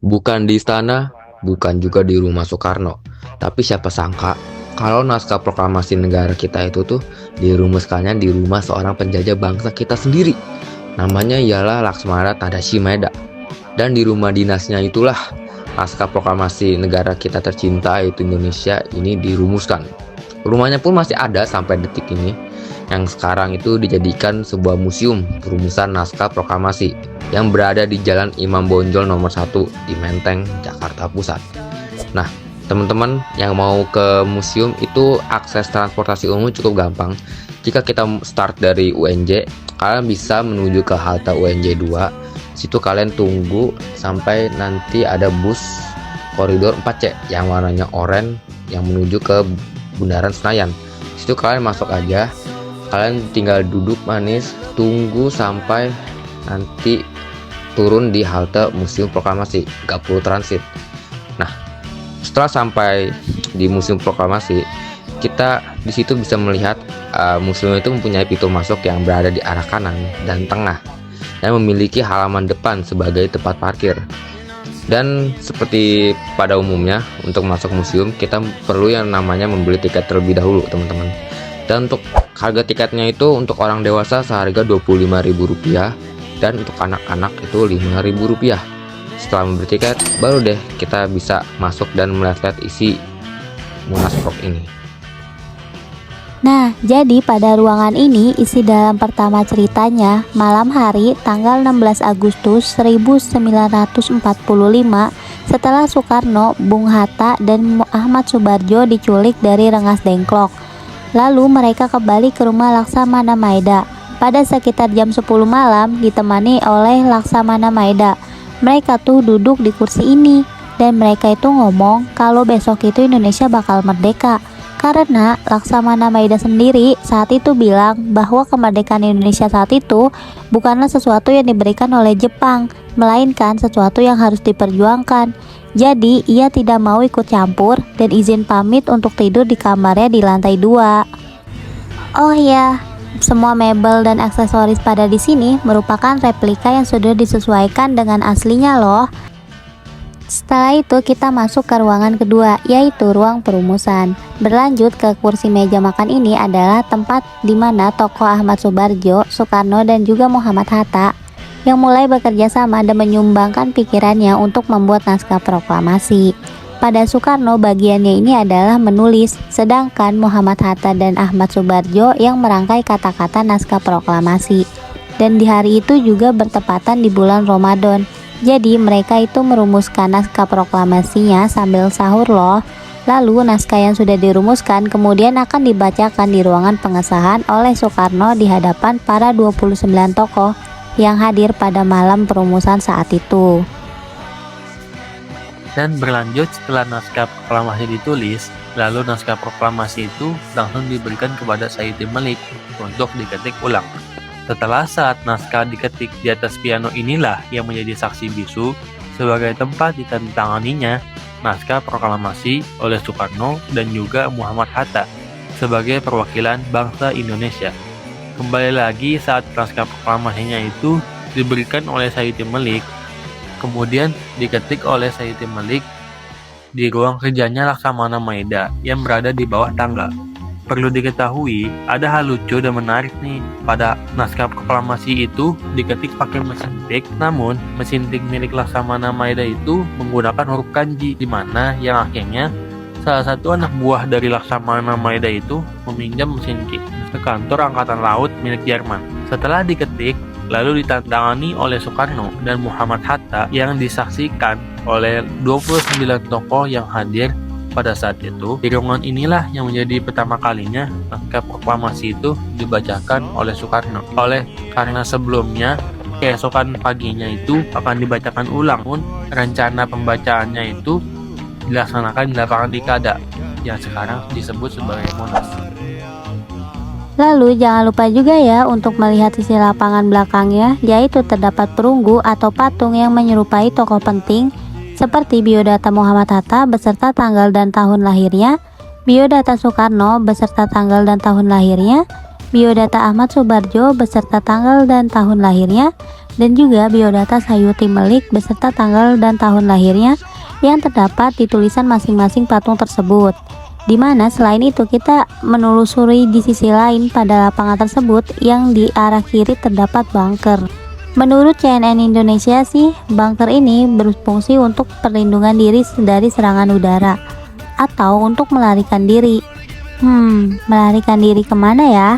Bukan di istana, bukan juga di rumah Soekarno. Tapi siapa sangka kalau naskah proklamasi negara kita itu tuh dirumuskannya di rumah seorang penjajah bangsa kita sendiri. Namanya ialah Laksmana Tadashi Maeda. Dan di rumah dinasnya itulah naskah proklamasi negara kita tercinta yaitu Indonesia ini dirumuskan. Rumahnya pun masih ada sampai detik ini, yang sekarang itu dijadikan sebuah museum perumusan naskah proklamasi yang berada di Jalan Imam Bonjol nomor 1 di Menteng, Jakarta Pusat. Nah, teman-teman yang mau ke museum itu akses transportasi umum cukup gampang. Jika kita start dari UNJ, kalian bisa menuju ke halte UNJ 2. Situ kalian tunggu sampai nanti ada bus koridor 4C yang warnanya oranye yang menuju ke Bundaran Senayan. Situ kalian masuk aja. Kalian tinggal duduk manis, tunggu sampai nanti turun di halte Museum Proklamasi, gak perlu transit. Nah, setelah sampai di Museum Proklamasi, kita di situ bisa melihat museum itu mempunyai pintu masuk yang berada di arah kanan dan tengah, dan memiliki halaman depan sebagai tempat parkir. Dan seperti pada umumnya, untuk masuk museum kita perlu yang namanya membeli tiket terlebih dahulu, teman-teman. Dan untuk harga tiketnya itu untuk orang dewasa seharga Rp25.000 dan untuk anak-anak itu Rp5.000. Setelah membeli tiket, baru deh kita bisa masuk dan melihat isi Munasprok ini. Nah, jadi pada ruangan ini isi dalam pertama ceritanya, malam hari tanggal 16 Agustus 1945 setelah Soekarno, Bung Hatta, dan Ahmad Soebardjo diculik dari Rengas Dengklok. Lalu mereka kembali ke rumah Laksamana Maeda pada sekitar jam 10 malam ditemani oleh Laksamana Maeda. Mereka tuh duduk di kursi ini dan mereka itu ngomong kalau besok itu Indonesia bakal merdeka. Karena Laksamana Maeda sendiri saat itu bilang bahwa kemerdekaan Indonesia saat itu bukanlah sesuatu yang diberikan oleh Jepang, melainkan sesuatu yang harus diperjuangkan. Jadi ia tidak mau ikut campur dan izin pamit untuk tidur di kamarnya di lantai 2. Oh ya, semua mebel dan aksesoris pada di sini merupakan replika yang sudah disesuaikan dengan aslinya loh. Setelah itu kita masuk ke ruangan kedua, yaitu ruang perumusan. Berlanjut ke kursi meja makan ini adalah tempat di mana tokoh Ahmad Soebardjo, Soekarno, dan juga Muhammad Hatta yang mulai bekerja sama dan menyumbangkan pikirannya untuk membuat naskah proklamasi. Pada Soekarno bagiannya ini adalah menulis, sedangkan Muhammad Hatta dan Ahmad Soebardjo yang merangkai kata-kata naskah proklamasi. Dan di hari itu juga bertepatan di bulan Ramadan. Jadi mereka itu merumuskan naskah proklamasinya sambil sahur loh. Lalu naskah yang sudah dirumuskan kemudian akan dibacakan di ruangan pengesahan oleh Soekarno di hadapan para 29 tokoh yang hadir pada malam perumusan saat itu. Dan berlanjut setelah naskah proklamasi ditulis, lalu naskah proklamasi itu langsung diberikan kepada Sayyidim Malik untuk diketik ulang. Setelah saat naskah diketik di atas piano inilah yang menjadi saksi bisu sebagai tempat ditandatanganinya naskah proklamasi oleh Soekarno dan juga Muhammad Hatta sebagai perwakilan bangsa Indonesia. Kembali lagi saat naskah proklamasinya itu diberikan oleh Sayyidim Malik, kemudian diketik oleh Sayyidim Malik di ruang kerjanya Laksamana Maeda yang berada di bawah tangga. Perlu diketahui, ada hal lucu dan menarik nih. Pada naskah proklamasi itu diketik pakai mesin tik, namun mesin tik milik Laksamana Maeda itu menggunakan huruf kanji, di mana yang akhirnya salah satu anak buah dari Laksamana Maeda itu meminjam mesin tik ke kantor Angkatan Laut milik Jerman. Setelah diketik, lalu ditandangani oleh Soekarno dan Muhammad Hatta yang disaksikan oleh 29 tokoh yang hadir pada saat itu. Di ruangan inilah yang menjadi pertama kalinya naskah proklamasi itu dibacakan oleh Soekarno. Karena sebelumnya keesokan paginya itu akan dibacakan ulang, pun rencana pembacaannya itu dilaksanakan di lapangan Ikada yang sekarang disebut sebagai Monas. Lalu jangan lupa juga ya untuk melihat sisi lapangan belakangnya, yaitu terdapat perunggu atau patung yang menyerupai tokoh penting seperti biodata Muhammad Hatta beserta tanggal dan tahun lahirnya, biodata Soekarno beserta tanggal dan tahun lahirnya, biodata Ahmad Soebardjo beserta tanggal dan tahun lahirnya, dan juga biodata Sayuti Melik beserta tanggal dan tahun lahirnya yang terdapat di tulisan masing-masing patung tersebut. Dimana selain itu kita menelusuri di sisi lain pada lapangan tersebut yang di arah kiri terdapat bunker. Menurut CNN Indonesia sih, bunker ini berfungsi untuk perlindungan diri dari serangan udara atau untuk melarikan diri. Melarikan diri kemana ya?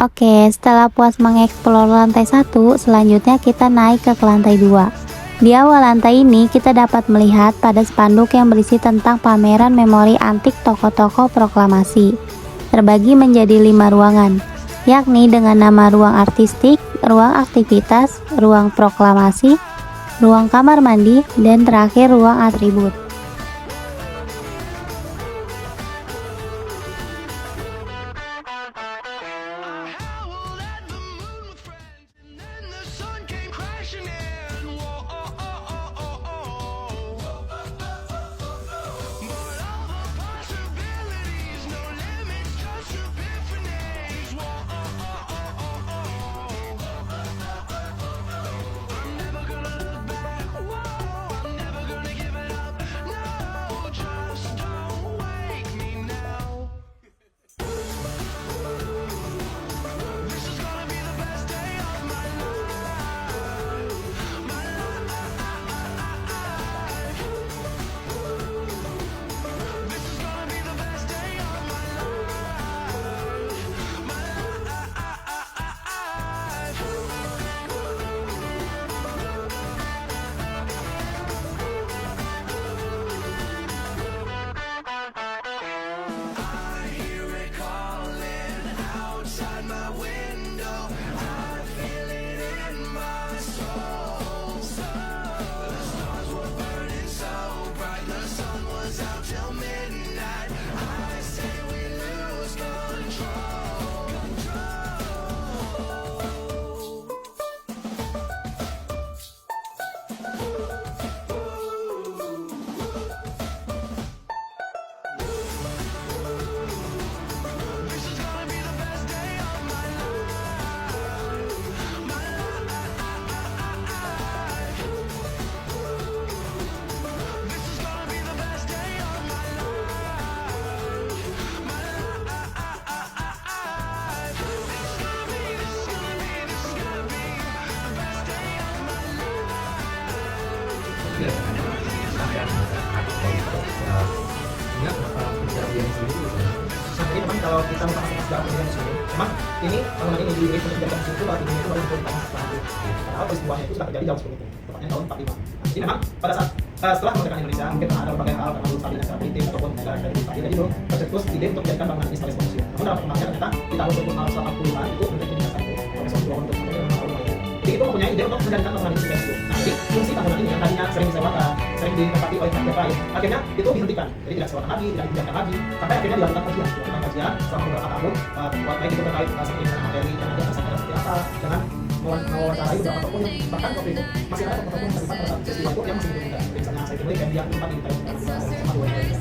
Oke, setelah puas mengeksplor lantai 1, selanjutnya kita naik ke lantai 2. Di awal lantai ini kita dapat melihat pada spanduk yang berisi tentang pameran memori antik tokoh-tokoh proklamasi. Terbagi menjadi 5 ruangan, yakni dengan nama ruang artistik, ruang aktivitas, ruang proklamasi, ruang kamar mandi, dan terakhir ruang atribut. Ini memang kalau kita mau masuk segala pendidikan di sini, memang ini bangunan ini di untuk dijadikan di situ, lalu itu baru diturunkan setelah itu. Padahal peristiwanya itu sudah terjadi jauh sebelum itu, tepatnya tahun 45. Jadi memang pada saat setelah kemerdekaan Indonesia, mungkin ada berbagai hal karena belum stabilnya secara politik ataupun negara dari stabil, jadi itu tercetus ide untuk menjadikan bangunan ini sebagai museum. Namun dalam perkembangannya ternyata di tahun 1980-an itu menjadi dasar itu Profesor Suwono untuk jadi itu mempunyai ide untuk menjadikan bangunan ini sebagai museum. Nah, jadi fungsi bangunan ini yang tadinya sering disewakan, sering ditempati oleh pihak lain, akhirnya itu dihentikan. Jadi tidak disewakan lagi, tidak dipindahkan lagi, sampai akhirnya dilakukan kajian selama beberapa tahun, baik itu terkait seperti materi yang ada asalnya seperti apa, dengan mewawancarai beberapa tokoh yang bahkan waktu itu masih ada tokoh-tokoh yang terlibat pada saat peristiwa itu yang masih hidup muda. Misalnya saya pilih yang dia tempat di tahun 1992.